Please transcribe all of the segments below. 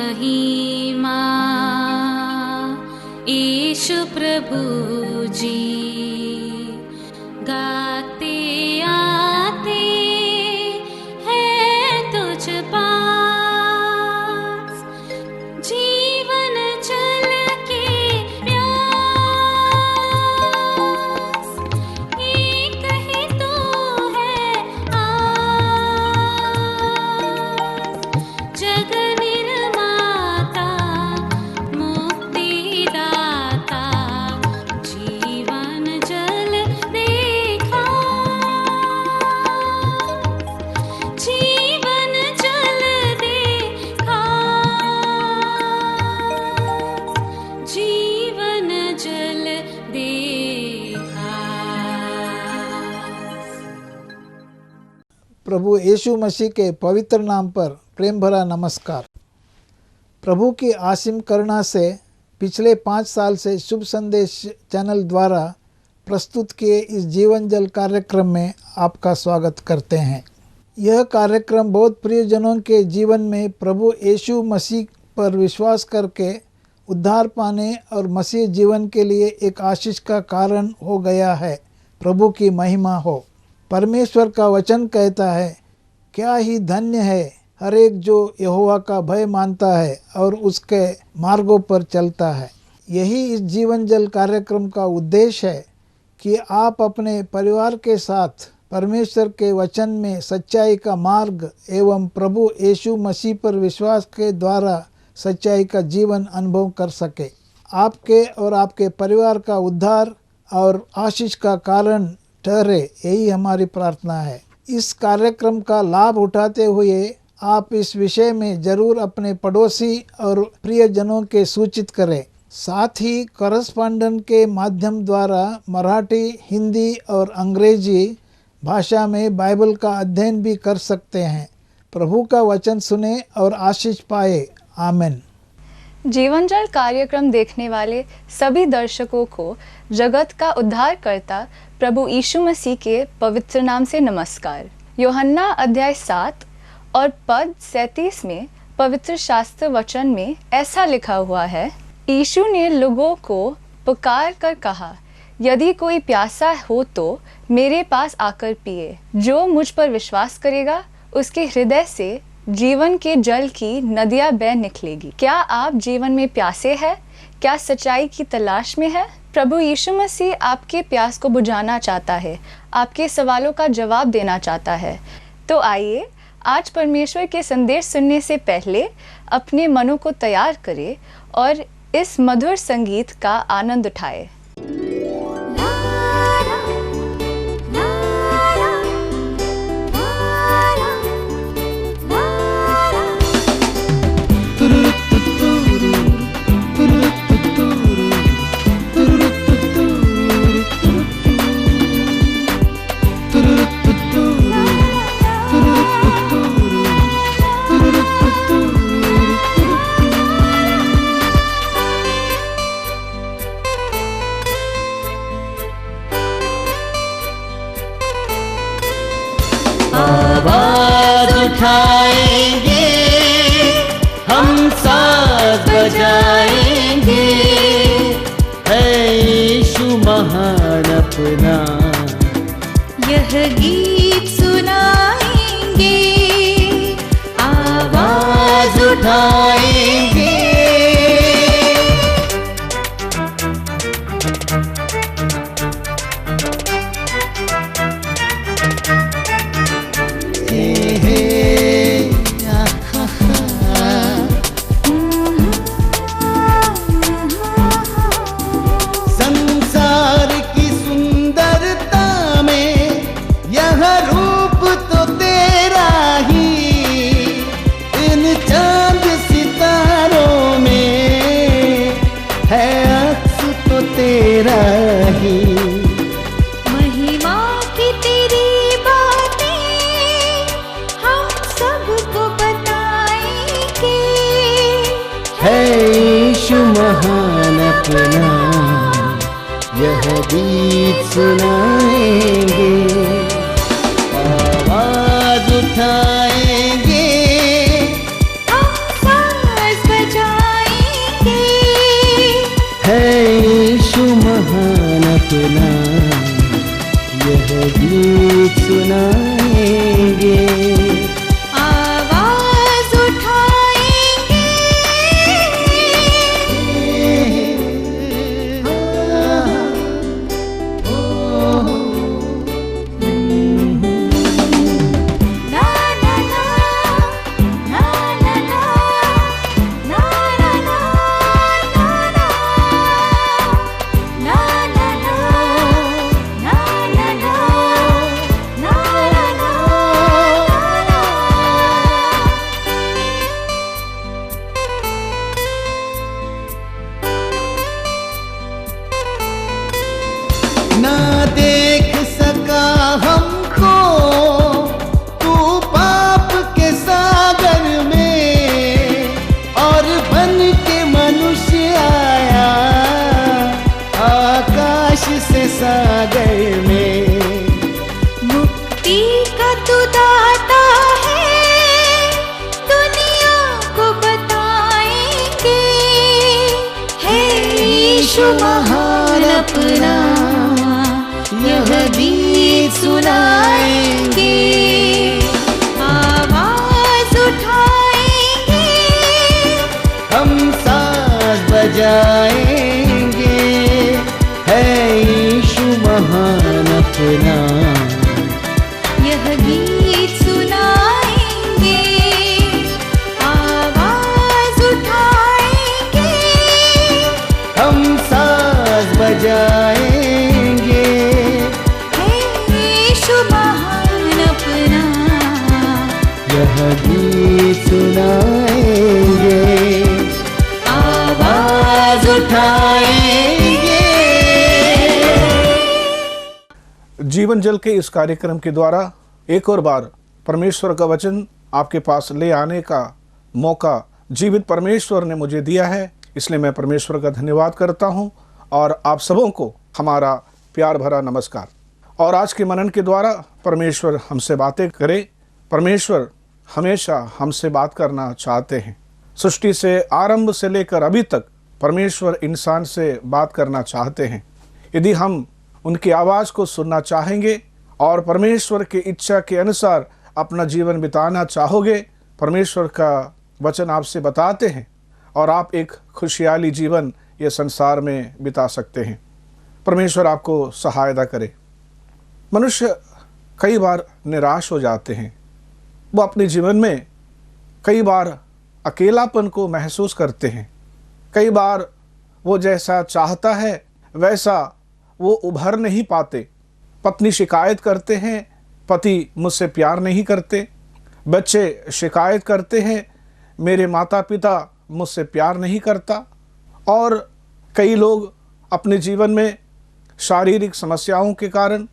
महिमा यीशु प्रभु जी गाते आते हैं तुझ पास जीवन जल के प्यास एक ही तो है आस जग निर्माता मुक्तिदाता जीवन जल देखा जीवन जल देखा जीवन जल देखा। प्रभु यीशु मसीह के पवित्र नाम पर प्रेम भरा नमस्कार। प्रभु की असीम करुणा से पिछले 5 साल से शुभ संदेश चैनल द्वारा प्रस्तुत किए इस जीवन जल कार्यक्रम में आपका स्वागत करते हैं। यह कार्यक्रम बहुत प्रियजनों के जीवन में प्रभु यीशु मसीह पर विश्वास करके उद्धार पाने और मसीह जीवन के लिए एक आशीष का कारण हो गया है। प्रभु की महिमा हो। परमेश्वर का वचन कहता है, क्या ही धन्य है हर एक जो यहोवा का भय मानता है और उसके मार्गों पर चलता है। यही इस जीवन जल कार्यक्रम का उद्देश्य है कि आप अपने परिवार के साथ परमेश्वर के वचन में सच्चाई का मार्ग एवं प्रभु यीशु मसीह पर विश्वास के द्वारा सच्चाई का जीवन अनुभव कर सके। आपके और आपके परिवार का उद्धार और आशीष का कारण ठहरे, यही हमारी प्रार्थना है। इस कार्यक्रम का लाभ उठाते हुए आप इस विषय में जरूर अपने पड़ोसी और प्रियजनों के सूचित करें। साथ ही करस्पॉन्डेंट के माध्यम द्वारा मराठी, हिंदी और अंग्रेजी भाषा में बाइबल का अध्ययन भी कर सकते हैं। प्रभु का वचन सुने और आशीष पाए। आमीन। जीवन जल कार्यक्रम देखने वाले सभी दर्शकों को जगत का उद्धारकर्ता प्रभु यीशु मसीह के पवित्र नाम से नमस्कार। यूहन्ना अध्याय 7 और पद 37 में पवित्र शास्त्र वचन में ऐसा लिखा हुआ है, यीशु ने लोगों को पुकार कर कहा, यदि कोई प्यासा हो तो मेरे पास आकर पिए। जो मुझ पर विश्वास करेगा उसके हृदय से जीवन के जल की नदियां बह निकलेगी। क्या आप जीवन में प्यासे हैं? क्या सच्चाई की तलाश में है? प्रभु यीशु मसीह आपके प्यास को बुझाना चाहता है, आपके सवालों का जवाब देना चाहता है। तो आइए आज परमेश्वर के संदेश सुनने से पहले अपने मनों को तैयार करें और इस मधुर संगीत का आनंद उठाएं। आवाज उठाएंगे, हम साज बजाएंगे, है यीशु महान अपना यह गीत सुनाएंगे, आवाज उठाएंगे। संसार की सुंदरता में यह रूप तो तेरा ही, इन चांद सितारों में है अक्स तो तेरा ही। महिमा की तेरी बातें हम सबको बताएंगे, है यीशु महान अपना यह गीत सुनाएंगे, आवाज उठाएंगे, हम साज यीशु महान अपना यह गीत सुनाएंगे, आवाज उठाएंगे, हम साज बजाएंगे, है यीशु महान अपना। यह गीत सुनाएंगे, आवाज उठाएंगे, हम साज बजाएंगे, है यीशु महान अपना। यह गीत सुनाएंगे, आवाज उठाएंगे। जीवन जल के इस कार्यक्रम के द्वारा एक और बार परमेश्वर का वचन आपके पास ले आने का मौका जीवित परमेश्वर ने मुझे दिया है, इसलिए मैं परमेश्वर का धन्यवाद करता हूं और आप सबों को हमारा प्यार भरा नमस्कार। और आज के मनन के द्वारा परमेश्वर हमसे बातें करे। परमेश्वर हमेशा हमसे बात करना चाहते हैं। सृष्टि से आरंभ से लेकर अभी तक परमेश्वर इंसान से बात करना चाहते हैं। यदि हम उनकी आवाज़ को सुनना चाहेंगे और परमेश्वर की इच्छा के अनुसार अपना जीवन बिताना चाहोगे, परमेश्वर का वचन आपसे बताते हैं और आप एक खुशहाली जीवन ये संसार में बिता सकते हैं। परमेश्वर आपको सहायता करे। मनुष्य कई बार निराश हो जाते हैं। वो अपने जीवन में कई बार अकेलापन को महसूस करते हैं। कई बार वो जैसा चाहता है वैसा वो उभर नहीं पाते। पत्नी शिकायत करते हैं, पति मुझसे प्यार नहीं करते। बच्चे शिकायत करते हैं, मेरे माता पिता मुझसे प्यार नहीं करता। और कई लोग अपने जीवन में शारीरिक समस्याओं के कारण,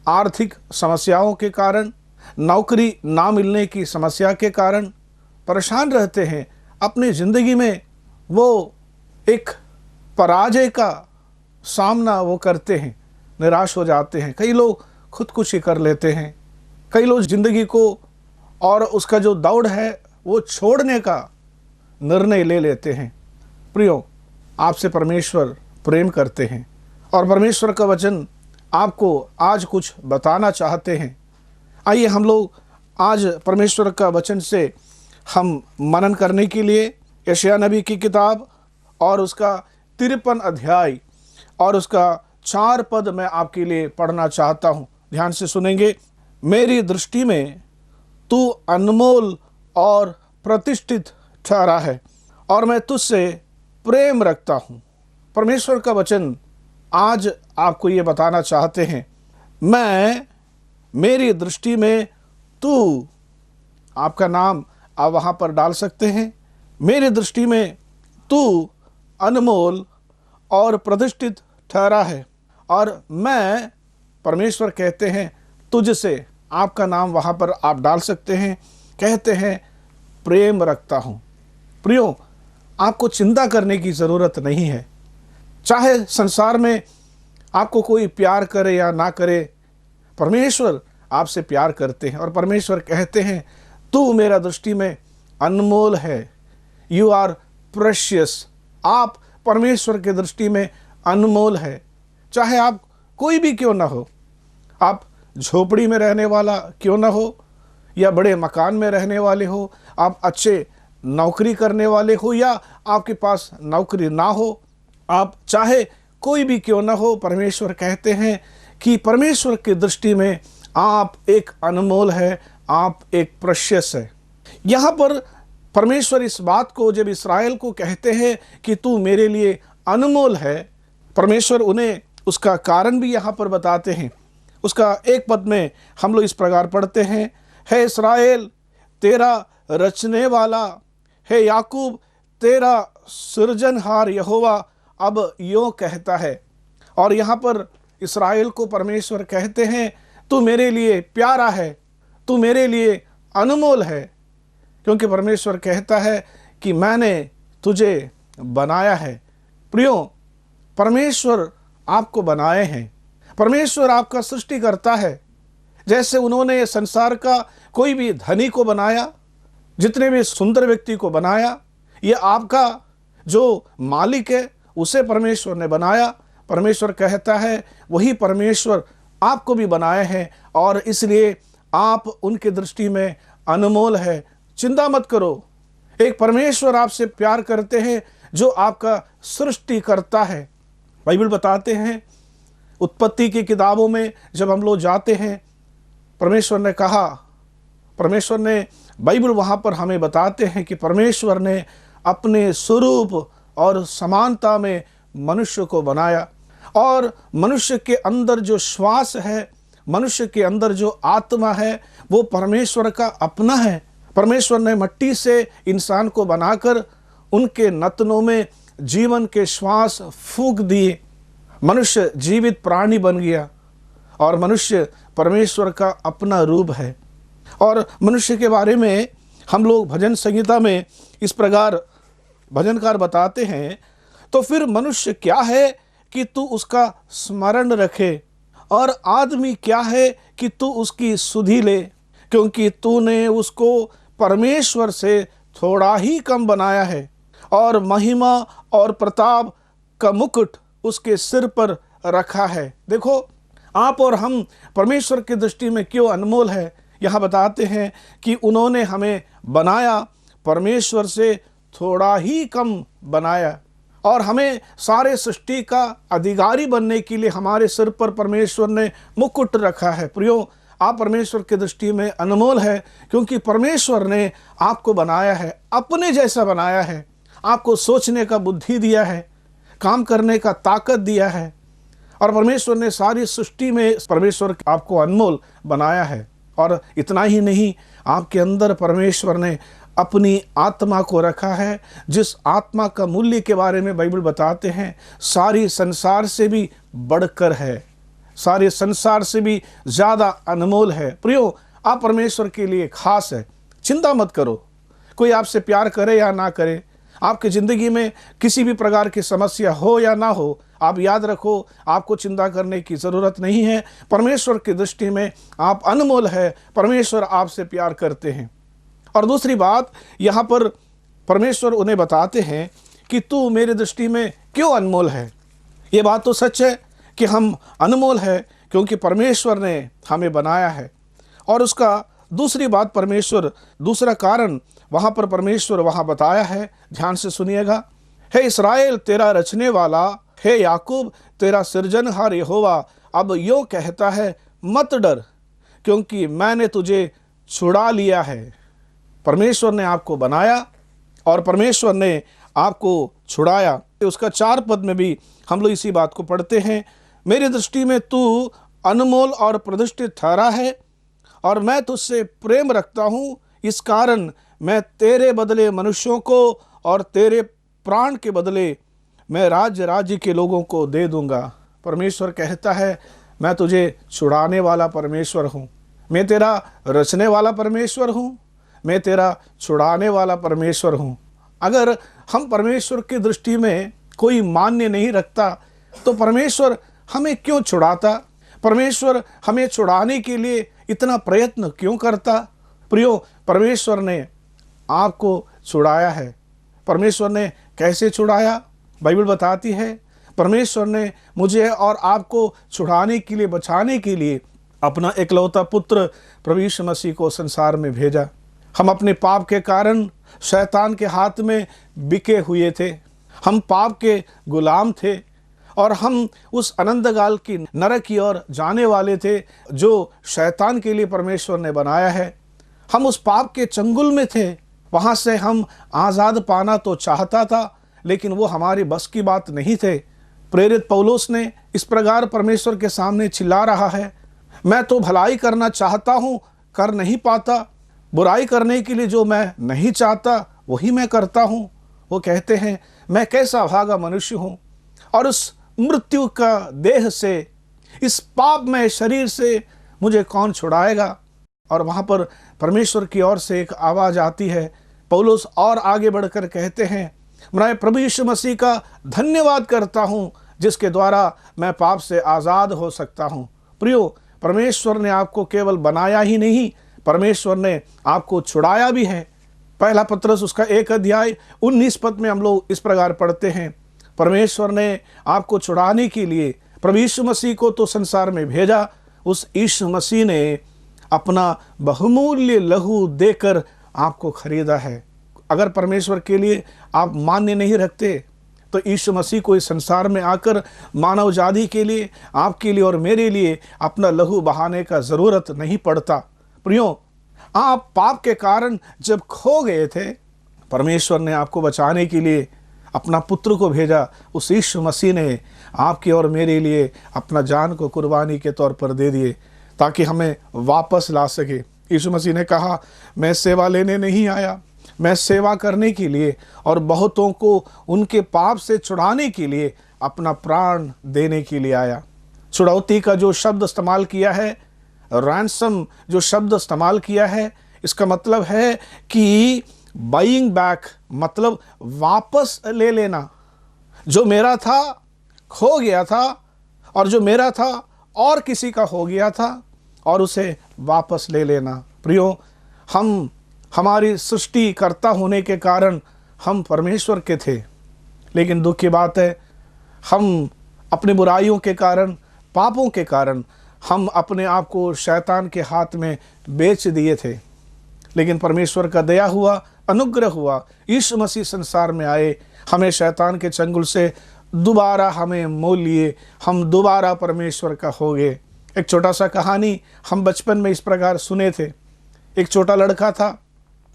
आर्थिक समस्याओं के कारण, नौकरी ना मिलने की समस्या के कारण परेशान रहते हैं। अपनी ज़िंदगी में वो एक पराजय का सामना वो करते हैं, निराश हो जाते हैं। कई लोग खुदकुशी कर लेते हैं। कई लोग ज़िंदगी को और उसका जो दौड़ है वो छोड़ने का निर्णय ले लेते हैं। प्रियो, आपसे परमेश्वर प्रेम करते हैं और परमेश्वर का वचन आपको आज कुछ बताना चाहते हैं। आइए हम लोग आज परमेश्वर का वचन से हम मनन करने के लिए यशायाह नबी की किताब और उसका 53 अध्याय और उसका 4 पद मैं आपके लिए पढ़ना चाहता हूँ। ध्यान से सुनेंगे। मेरी दृष्टि में तू अनमोल और प्रतिष्ठित ठहरा है और मैं तुझसे प्रेम रखता हूँ। परमेश्वर का वचन आज आपको ये बताना चाहते हैं, मेरी दृष्टि में तू, आपका नाम आप वहाँ पर डाल सकते हैं। मेरी दृष्टि में तू अनमोल और प्रतिष्ठित ठहरा है और मैं, परमेश्वर कहते हैं, तुझसे, आपका नाम वहाँ पर आप डाल सकते हैं, कहते हैं प्रेम रखता हूँ। प्रियो, आपको चिंता करने की ज़रूरत नहीं है। चाहे संसार में आपको कोई प्यार करे या ना करे, परमेश्वर आपसे प्यार करते हैं और परमेश्वर कहते हैं तू मेरा दृष्टि में अनमोल है। You are precious. आप परमेश्वर के दृष्टि में अनमोल है। चाहे आप कोई भी क्यों ना हो, आप झोपड़ी में रहने वाला क्यों ना हो या बड़े मकान में रहने वाले हो, आप अच्छे नौकरी करने वाले हो या आपके पास नौकरी ना हो, आप चाहे कोई भी क्यों ना हो, परमेश्वर कहते हैं कि परमेश्वर की दृष्टि में आप एक अनमोल है, आप एक प्रेशियस है। यहाँ पर परमेश्वर इस बात को जब इस्राएल को कहते हैं कि तू मेरे लिए अनमोल है, परमेश्वर उन्हें उसका कारण भी यहाँ पर बताते हैं। उसका एक पद में हम लोग इस प्रकार पढ़ते हैं, हे इस्राएल तेरा रचने वाला, हे याकूब तेरा सृजनहार यहोवा अब यों कहता है। और यहाँ पर इस्राएल को परमेश्वर कहते हैं तू मेरे लिए प्यारा है, तू मेरे लिए अनमोल है, क्योंकि परमेश्वर कहता है कि मैंने तुझे बनाया है। प्रियो, परमेश्वर आपको बनाए हैं। परमेश्वर आपका सृष्टि करता है। जैसे उन्होंने संसार का कोई भी धनी को बनाया, जितने भी सुंदर व्यक्ति को बनाया, ये आपका जो मालिक है उसे परमेश्वर ने बनाया। परमेश्वर कहता है वही परमेश्वर आपको भी बनाए हैं और इसलिए आप उनकी दृष्टि में अनमोल है। चिंता मत करो, एक परमेश्वर आपसे प्यार करते हैं जो आपका सृष्टि करता है। बाइबल बताते हैं, उत्पत्ति की किताबों में जब हम लोग जाते हैं, परमेश्वर ने कहा, परमेश्वर ने, बाइबल वहाँ पर हमें बताते हैं कि परमेश्वर ने अपने स्वरूप और समानता में मनुष्य को बनाया और मनुष्य के अंदर जो श्वास है, मनुष्य के अंदर जो आत्मा है, वो परमेश्वर का अपना है। परमेश्वर ने मिट्टी से इंसान को बनाकर उनके नथनों में जीवन के श्वास फूंक दिए। मनुष्य जीवित प्राणी बन गया और मनुष्य परमेश्वर का अपना रूप है। और मनुष्य के बारे में हम लोग भजन संहिता में इस प्रकार भजनकार बताते हैं, तो फिर मनुष्य क्या है कि तू उसका स्मरण रखे, और आदमी क्या है कि तू उसकी सुधि ले, क्योंकि तूने उसको परमेश्वर से थोड़ा ही कम बनाया है और महिमा और प्रताप का मुकुट उसके सिर पर रखा है। देखो, आप और हम परमेश्वर की दृष्टि में क्यों अनमोल है। यहाँ बताते हैं कि उन्होंने हमें बनाया, परमेश्वर से थोड़ा ही कम बनाया और हमें सारे सृष्टि का अधिकारी बनने के लिए हमारे सिर पर परमेश्वर ने मुकुट रखा है। प्रियो, आप परमेश्वर की दृष्टि में अनमोल है क्योंकि परमेश्वर ने आपको बनाया है, अपने जैसा बनाया है, आपको सोचने का बुद्धि दिया है, काम करने का ताकत दिया है और परमेश्वर ने सारी सृष्टि में परमेश्वर आपको अनमोल बनाया है। और इतना ही नहीं, आपके अंदर परमेश्वर ने अपनी आत्मा को रखा है, जिस आत्मा का मूल्य के बारे में बाइबल बताते हैं सारी संसार से भी बढ़कर है, सारे संसार से भी ज़्यादा अनमोल है। प्रियो, आप परमेश्वर के लिए खास है। चिंता मत करो, कोई आपसे प्यार करे या ना करे, आपकी ज़िंदगी में किसी भी प्रकार की समस्या हो या ना हो, आप याद रखो, आपको चिंता करने की ज़रूरत नहीं है। परमेश्वर की दृष्टि में आप अनमोल है, परमेश्वर आपसे प्यार करते हैं। और दूसरी बात, यहाँ पर परमेश्वर उन्हें बताते हैं कि तू मेरी दृष्टि में क्यों अनमोल है। ये बात तो सच है कि हम अनमोल है क्योंकि परमेश्वर ने हमें बनाया है। और उसका दूसरी बात, परमेश्वर दूसरा कारण वहाँ पर परमेश्वर वहाँ बताया है, ध्यान से सुनिएगा। हे इस्राएल तेरा रचने वाला, हे याकूब तेरा सृजनहार यहोवा अब यूँ कहता है, मत डर क्योंकि मैंने तुझे छुड़ा लिया है। परमेश्वर ने आपको बनाया और परमेश्वर ने आपको छुड़ाया। उसका 4 पद में भी हम लोग इसी बात को पढ़ते हैं, मेरी दृष्टि में तू अनमोल और प्रतिष्ठित ठहरा है और मैं तुझसे प्रेम रखता हूँ, इस कारण मैं तेरे बदले मनुष्यों को और तेरे प्राण के बदले मैं राज्य के लोगों को दे दूंगा। परमेश्वर कहता है, मैं तुझे छुड़ाने वाला परमेश्वर हूँ, मैं तेरा रचने वाला परमेश्वर हूँ, मैं तेरा छुड़ाने वाला परमेश्वर हूँ। अगर हम परमेश्वर की दृष्टि में कोई मान्य नहीं रखता तो परमेश्वर हमें क्यों छुड़ाता, परमेश्वर हमें छुड़ाने के लिए इतना प्रयत्न क्यों करता। प्रियो, परमेश्वर ने आपको छुड़ाया है। परमेश्वर ने कैसे छुड़ाया, बाइबल बताती है, परमेश्वर ने मुझे और आपको छुड़ाने के लिए, बचाने के लिए अपना एकलौता पुत्र प्रभु यीशु मसीह को संसार में भेजा। हम अपने पाप के कारण शैतान के हाथ में बिके हुए थे, हम पाप के गुलाम थे और हम उस अनंतकाल की नरक की ओर जाने वाले थे जो शैतान के लिए परमेश्वर ने बनाया है। हम उस पाप के चंगुल में थे, वहाँ से हम आज़ाद पाना तो चाहता था लेकिन वो हमारी बस की बात नहीं थे। प्रेरित पौलुस ने इस प्रकार परमेश्वर के सामने चिल्ला रहा है, मैं तो भलाई करना चाहता हूँ, कर नहीं पाता, बुराई करने के लिए जो मैं नहीं चाहता वही मैं करता हूँ। वो कहते हैं, मैं कैसा भागा मनुष्य हूँ और उस मृत्यु का देह से, इस पापमय शरीर से मुझे कौन छुड़ाएगा। और वहाँ पर परमेश्वर की ओर से एक आवाज़ आती है। पौलुस और आगे बढ़कर कहते हैं, मैं प्रभु यीशु मसीह का धन्यवाद करता हूँ जिसके द्वारा मैं पाप से आज़ाद हो सकता हूँ। प्रियो, परमेश्वर ने आपको केवल बनाया ही नहीं, परमेश्वर ने आपको छुड़ाया भी है। पहला पत्रस उसका 1 अध्याय 19 पद में हम लोग इस प्रकार पढ़ते हैं, परमेश्वर ने आपको छुड़ाने के लिए प्रभु यीशु मसीह को तो संसार में भेजा, उस यीशु मसीह ने अपना बहुमूल्य लहू देकर आपको खरीदा है। अगर परमेश्वर के लिए आप मान्य नहीं रखते तो यीशु मसीह को इस संसार में आकर मानव जाति के लिए, आपके लिए और मेरे लिए अपना लहू बहाने का ज़रूरत नहीं पड़ता। प्रियो, आप पाप के कारण जब खो गए थे, परमेश्वर ने आपको बचाने के लिए अपना पुत्र को भेजा। उस यीशु मसीह ने आपके और मेरे लिए अपना जान को कुर्बानी के तौर पर दे दिए ताकि हमें वापस ला सके। यीशु मसीह ने कहा, मैं सेवा लेने नहीं आया, मैं सेवा करने के लिए और बहुतों को उनके पाप से छुड़ाने के लिए अपना प्राण देने के लिए आया। छुड़ौती का जो शब्द इस्तेमाल किया है, रैंसम जो शब्द इस्तेमाल किया है, इसका मतलब है कि बाइंग बैक, मतलब वापस ले लेना। जो मेरा था खो गया था, और जो मेरा था और किसी का हो गया था, और उसे वापस ले लेना। प्रियो, हम हमारी सृष्टि कर्ता होने के कारण हम परमेश्वर के थे, लेकिन दुख की बात है हम अपनी बुराइयों के कारण, पापों के कारण हम अपने आप को शैतान के हाथ में बेच दिए थे। लेकिन परमेश्वर का दया हुआ, अनुग्रह हुआ, यीशु मसीह संसार में आए, हमें शैतान के चंगुल से दोबारा हमें मोल लिए, हम दोबारा परमेश्वर का हो गए। एक छोटा सा कहानी हम बचपन में इस प्रकार सुने थे। एक छोटा लड़का था,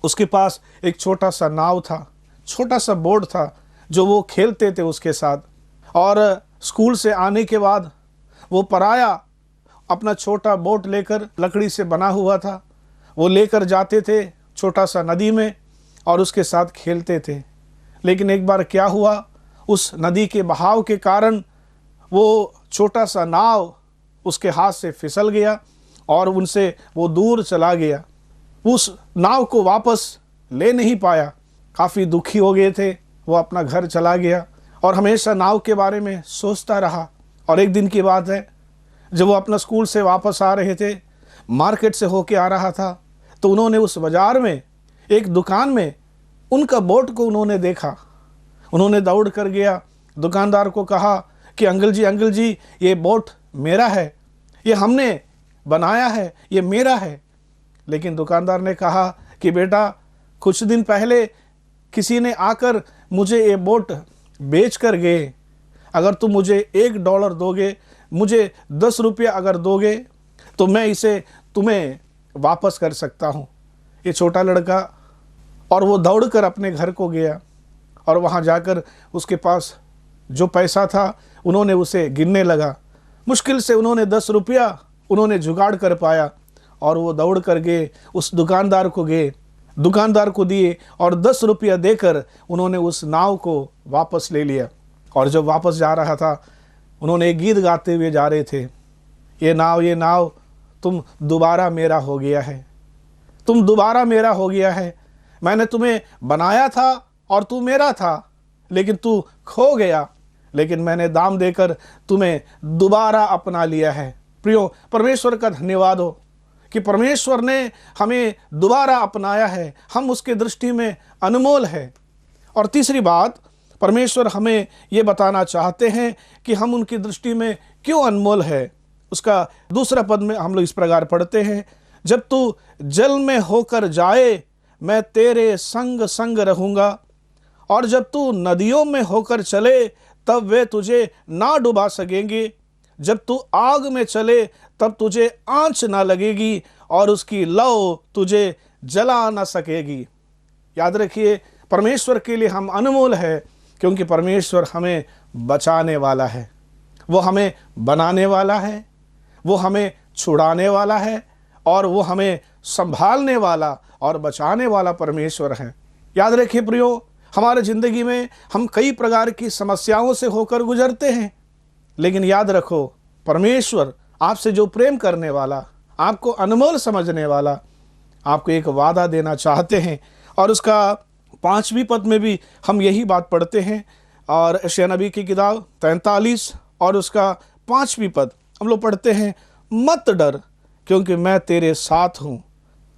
उसके पास एक छोटा सा नाव था, छोटा सा बोट था जो वो खेलते थे उसके साथ। और स्कूल से आने के बाद वो पराया अपना छोटा बोट लेकर, लकड़ी से बना हुआ था, वो लेकर जाते थे छोटा सा नदी में और उसके साथ खेलते थे। लेकिन एक बार क्या हुआ, उस नदी के बहाव के कारण वो छोटा सा नाव उसके हाथ से फिसल गया और उनसे वो दूर चला गया। उस नाव को वापस ले नहीं पाया। काफ़ी दुखी हो गए थे, वो अपना घर चला गया और हमेशा नाव के बारे में सोचता रहा। और एक दिन की बात है, जब वो अपना स्कूल से वापस आ रहे थे, मार्केट से होके आ रहा था, तो उन्होंने उस बाज़ार में एक दुकान में उनका बोट को उन्होंने देखा। उन्होंने दौड़ कर गया, दुकानदार को कहा कि अंकल जी ये बोट मेरा है, ये हमने बनाया है, ये मेरा है। लेकिन दुकानदार ने कहा कि बेटा, कुछ दिन पहले किसी ने आकर मुझे ये बोट बेच कर गए। अगर तुम मुझे $1 दोगे, मुझे 10 रुपये अगर दोगे, तो मैं इसे तुम्हें वापस कर सकता हूँ। ये छोटा लड़का, और वो दौड़कर अपने घर को गया और वहाँ जाकर उसके पास जो पैसा था उन्होंने उसे गिनने लगा। मुश्किल से उन्होंने 10 रुपया उन्होंने जुगाड़ कर पाया और वो दौड़ कर गए, उस दुकानदार को दिए और 10 रुपया देकर उन्होंने उस नाव को वापस ले लिया। और जब वापस जा रहा था, उन्होंने एक गीत गाते हुए जा रहे थे, ये नाव तुम दोबारा मेरा हो गया है, तुम दोबारा मेरा हो गया है। मैंने तुम्हें बनाया था और तू मेरा था, लेकिन तू खो गया, लेकिन मैंने दाम देकर तुम्हें दोबारा अपना लिया है। प्रियो, परमेश्वर का धन्यवाद हो कि परमेश्वर ने हमें दोबारा अपनाया है, हम उसके दृष्टि में अनमोल है। और तीसरी बात, परमेश्वर हमें ये बताना चाहते हैं कि हम उनकी दृष्टि में क्यों अनमोल है। उसका दूसरा पद में हम लोग इस प्रकार पढ़ते हैं, जब तू जल में होकर जाए मैं तेरे संग संग रहूँगा, और जब तू नदियों में होकर चले तब वे तुझे ना डुबा सकेंगे। जब तू आग में चले तब तुझे आँच ना लगेगी, और उसकी लौ तुझे जला ना सकेगी। याद रखिए, परमेश्वर के लिए हम अनमोल है, क्योंकि परमेश्वर हमें बचाने वाला है, वो हमें बनाने वाला है, वो हमें छुड़ाने वाला है, और वो हमें संभालने वाला और बचाने वाला परमेश्वर है। याद रखिए प्रियो, हमारे ज़िंदगी में हम कई प्रकार की समस्याओं से होकर गुजरते हैं, लेकिन याद रखो, परमेश्वर आपसे जो प्रेम करने वाला, आपको अनमोल समझने वाला, आपको एक वादा देना चाहते हैं। और उसका 5वीं पद में भी हम यही बात पढ़ते हैं, और यशायाह नबी की किताब 43 और उसका 5वीं पद हम लोग पढ़ते हैं, मत डर क्योंकि मैं तेरे साथ हूँ।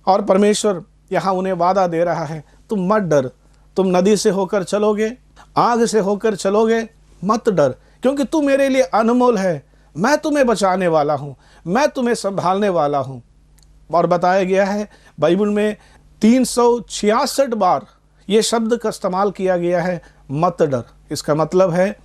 और परमेश्वर यहाँ उन्हें वादा दे रहा है, तुम मत डर, तुम नदी से होकर चलोगे, आग से होकर चलोगे, मत डर, क्योंकि तू मेरे लिए अनमोल है। मैं तुम्हें बचाने वाला हूँ, मैं तुम्हें संभालने वाला हूँ। और बताया गया है बाइबल में 366 बार ये शब्द का इस्तेमाल किया गया है, मत डर। इसका मतलब है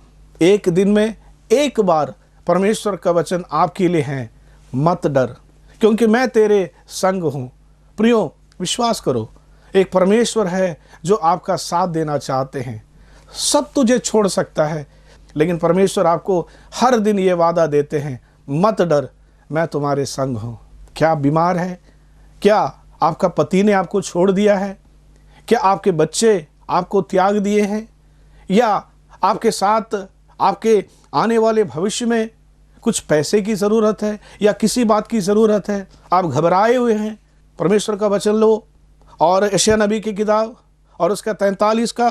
एक दिन में एक बार परमेश्वर का वचन आपके लिए है, मत डर, क्योंकि मैं तेरे संग हूँ। प्रियो, विश्वास करो, एक परमेश्वर है जो आपका साथ देना चाहते हैं। सब तुझे छोड़ सकता है, लेकिन परमेश्वर आपको हर दिन ये वादा देते हैं, मत डर, मैं तुम्हारे संग हूँ। क्या आप बीमार है? क्या आपका पति ने आपको छोड़ दिया है? क्या आपके बच्चे आपको त्याग दिए हैं? या आपके साथ आपके आने वाले भविष्य में कुछ पैसे की ज़रूरत है या किसी बात की ज़रूरत है? आप घबराए हुए हैं? परमेश्वर का वचन लो और यशायाह नबी की किताब और उसका 43 का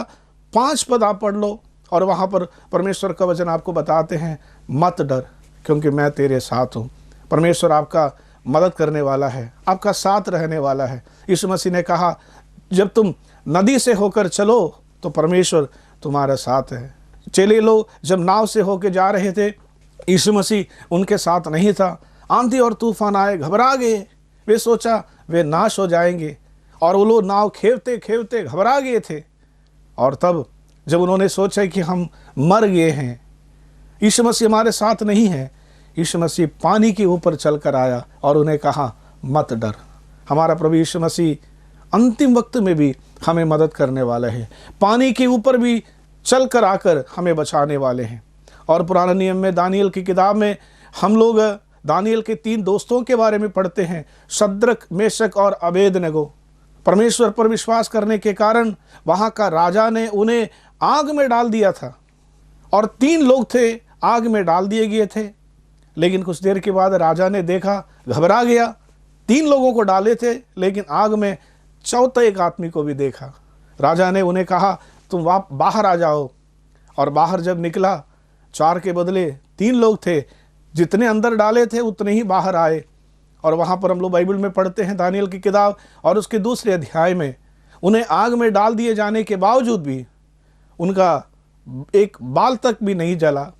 5 पद आप पढ़ लो, और वहाँ पर परमेश्वर का वचन आपको बताते हैं, मत डर, क्योंकि मैं तेरे साथ हूँ। परमेश्वर आपका मदद करने वाला है, आपका साथ रहने वाला है। यीशु मसीह ने कहा, जब तुम नदी से होकर चलो तो परमेश्वर तुम्हारे साथ है। चेले लोग जब नाव से होकर जा रहे थे, यीशु मसीह उनके साथ नहीं था। आंधी और तूफान आए, घबरा गए, वे सोचा वे नाश हो जाएंगे, और वो लोग नाव खेवते खेवते घबरा गए थे। और तब जब उन्होंने सोचा कि हम मर गए हैं, यीशु मसीह हमारे साथ नहीं है, यीशु मसीह पानी के ऊपर चलकर आया और उन्हें कहा, मत डर। हमारा प्रभु यीशु मसीह अंतिम वक्त में भी हमें मदद करने वाला है, पानी के ऊपर भी चलकर आकर हमें बचाने वाले हैं। और पुराने नियम में दानियल की किताब में हम लोग दानियल के 3 दोस्तों के बारे में पढ़ते हैं, शद्रक, मेशक और अबेदनगो। परमेश्वर पर विश्वास करने के कारण वहाँ का राजा ने उन्हें आग में डाल दिया था, और 3 लोग थे, आग में डाल दिए गए थे। लेकिन कुछ देर के बाद राजा ने देखा, घबरा गया। 3 लोगों को डाले थे, लेकिन आग में चौथे एक आदमी को भी देखा। राजा ने उन्हें कहा, तुम बाहर आ जाओ। और बाहर जब निकला, 4 के बदले 3 लोग थे, जितने अंदर डाले थे उतने ही बाहर आए। और वहाँ पर हम लोग बाइबल में पढ़ते हैं, दानियल की किताब और उसके 2 अध्याय में, उन्हें आग में डाल दिए जाने के बावजूद भी उनका एक बाल तक भी नहीं जला,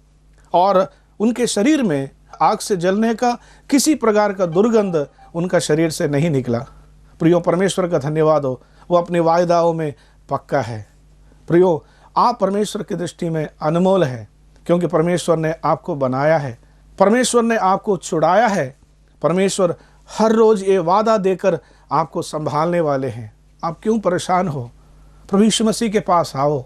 और उनके शरीर में आग से जलने का किसी प्रकार का दुर्गंध उनका शरीर से नहीं निकला। प्रियो, परमेश्वर का धन्यवाद हो, वो अपने वायदाओं में पक्का है। प्रियो, आप परमेश्वर की दृष्टि में अनमोल है, क्योंकि परमेश्वर ने आपको बनाया है, परमेश्वर ने आपको छुड़ाया है। परमेश्वर हर रोज़ ये वादा देकर आपको संभालने वाले हैं। आप क्यों परेशान हो? प्रभु यीशु मसीह के पास आओ,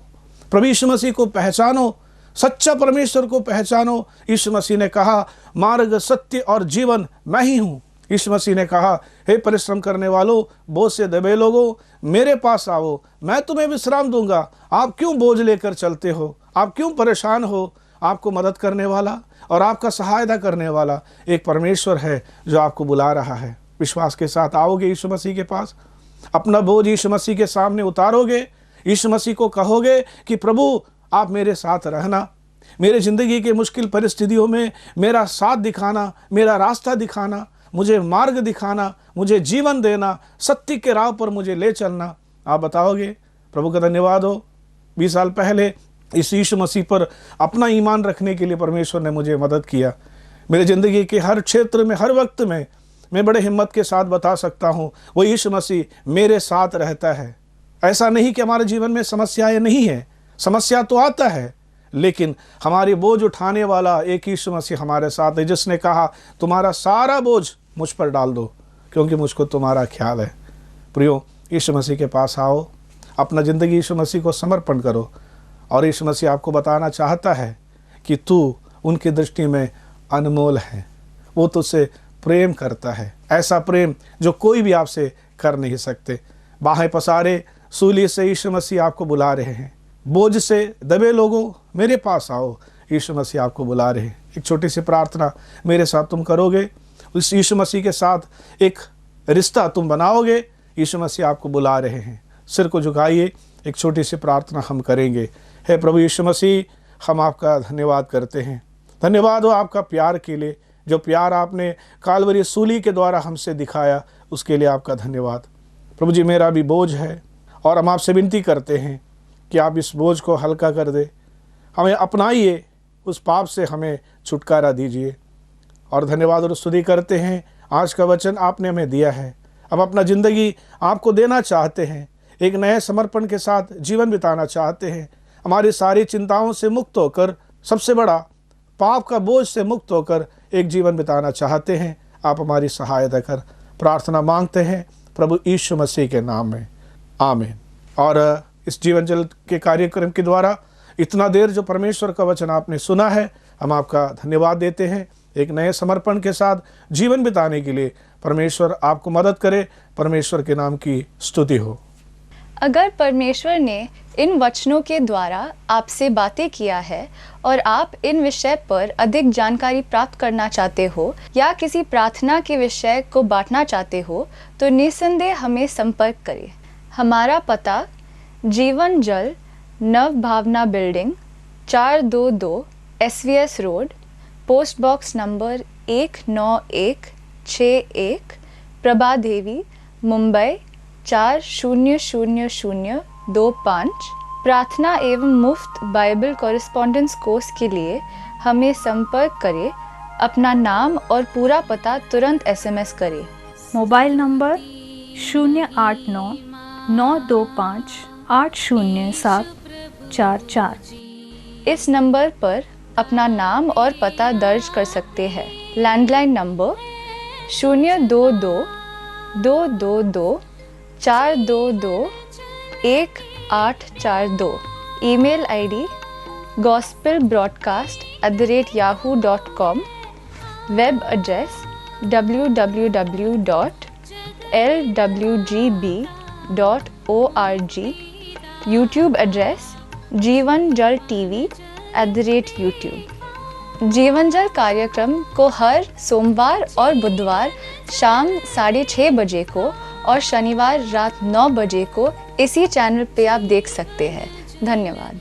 प्रभु यीशु मसीह को पहचानो, सच्चा परमेश्वर को पहचानो। यीशु मसीह ने कहा, मार्ग, सत्य और जीवन मैं ही हूँ। यीशु मसीह ने कहा, हे परिश्रम करने वालों, बोझ से दबे लोगों, मेरे पास आओ, मैं तुम्हें विश्राम दूंगा। आप क्यों बोझ लेकर चलते हो? आप क्यों परेशान हो? आपको मदद करने वाला और आपका सहायता करने वाला एक परमेश्वर है जो आपको बुला रहा है। विश्वास के साथ आओगे यीशु मसीह के पास, अपना बोझ यीशु मसीह के सामने उतारोगे, यीशु मसीह को कहोगे कि प्रभु आप मेरे साथ रहना, मेरे ज़िंदगी के मुश्किल परिस्थितियों में मेरा साथ दिखाना, मेरा रास्ता दिखाना, मुझे मार्ग दिखाना, मुझे जीवन देना, सत्य के राह पर मुझे ले चलना। आप बताओगे, प्रभु का धन्यवाद हो, 20 साल पहले इस यीशु मसीह पर अपना ईमान रखने के लिए परमेश्वर ने मुझे मदद किया। मेरे ज़िंदगी के हर क्षेत्र में, हर वक्त में मैं बड़े हिम्मत के साथ बता सकता हूँ, वो यीशु मसीह मेरे साथ रहता है। ऐसा नहीं कि हमारे जीवन में समस्याएं नहीं है, समस्या तो आता है, लेकिन हमारी बोझ उठाने वाला एक यीशु मसीह हमारे साथ है, जिसने कहा, तुम्हारा सारा बोझ मुझ पर डाल दो, क्योंकि मुझको तुम्हारा ख्याल है। प्रियो, यीशु मसीह के पास आओ, अपना ज़िंदगी यीशु मसीह को समर्पण करो, और यीशु मसीह आपको बताना चाहता है कि तू उनकी दृष्टि में अनमोल है। वो तुझसे प्रेम करता है, ऐसा प्रेम जो कोई भी आपसे कर नहीं सकते। बाहें पसारे सूली से यीशु मसीह आपको बुला रहे हैं। बोझ से दबे लोगों, मेरे पास आओ, यीशु मसीह आपको बुला रहे हैं। एक छोटी सी प्रार्थना मेरे साथ तुम करोगे, उस यीशु मसीह के साथ एक रिश्ता तुम बनाओगे। यीशु मसीह आपको बुला रहे हैं। सिर को झुकाइए, एक छोटी सी प्रार्थना हम करेंगे। हे प्रभु यीशु मसीह, हम आपका धन्यवाद करते हैं। धन्यवाद हो आपका प्यार के लिए, जो प्यार आपने कालवरी सूली के द्वारा हमसे दिखाया, उसके लिए आपका धन्यवाद। प्रभु जी, मेरा भी बोझ है और हम आपसे विनती करते हैं कि आप इस बोझ को हल्का कर दे। हमें अपनाइए उस पाप से हमें छुटकारा दीजिए। और धन्यवाद और स्तुति करते हैं, आज का वचन आपने हमें दिया है। हम अपना ज़िंदगी आपको देना चाहते हैं, एक नए समर्पण के साथ जीवन बिताना चाहते हैं। हमारी सारी चिंताओं से मुक्त होकर, सबसे बड़ा पाप का बोझ से मुक्त होकर एक जीवन बिताना चाहते हैं। आप हमारी सहायता कर प्रार्थना मांगते हैं प्रभु यीशु मसीह के नाम में, आमीन। और इस जीवन जल के कार्यक्रम के द्वारा इतना देर जो परमेश्वर का वचन आपने सुना है, हम आपका धन्यवाद देते हैं। एक नए समर्पण के साथ जीवन बिताने के लिए परमेश्वर आपको मदद करे। परमेश्वर के नाम की स्तुति हो। अगर परमेश्वर ने इन वचनों के द्वारा आपसे बातें किया है और आप इन विषय पर अधिक जानकारी प्राप्त करना चाहते हो या किसी प्रार्थना के विषय को बांटना चाहते हो, तो निसंदेह हमें संपर्क करें। हमारा पता Jeevan Jal Nav Bhavna building 422 SVS road, post box number 19161, Prabha Devi, Mumbai 400025। प्रार्थना एवं मुफ्त बाइबल कॉरेस्पॉन्डेंस कोर्स के लिए हमें संपर्क करें। अपना नाम और पूरा पता तुरंत SMS करें। Mobile number 089-925-80744। इस नंबर पर अपना नाम और पता दर्ज कर सकते हैं। Landline number 022-222-422-1842। Email ID gospelbroadcast@yahoo.com। Web address www.lwgb.org। YouTube address जीवन जल TV @YouTube। जीवन जल कार्यक्रम को हर सोमवार और बुधवार शाम 6:30 बजे को और शनिवार रात 9 बजे को इसी चैनल पे आप देख सकते हैं। धन्यवाद।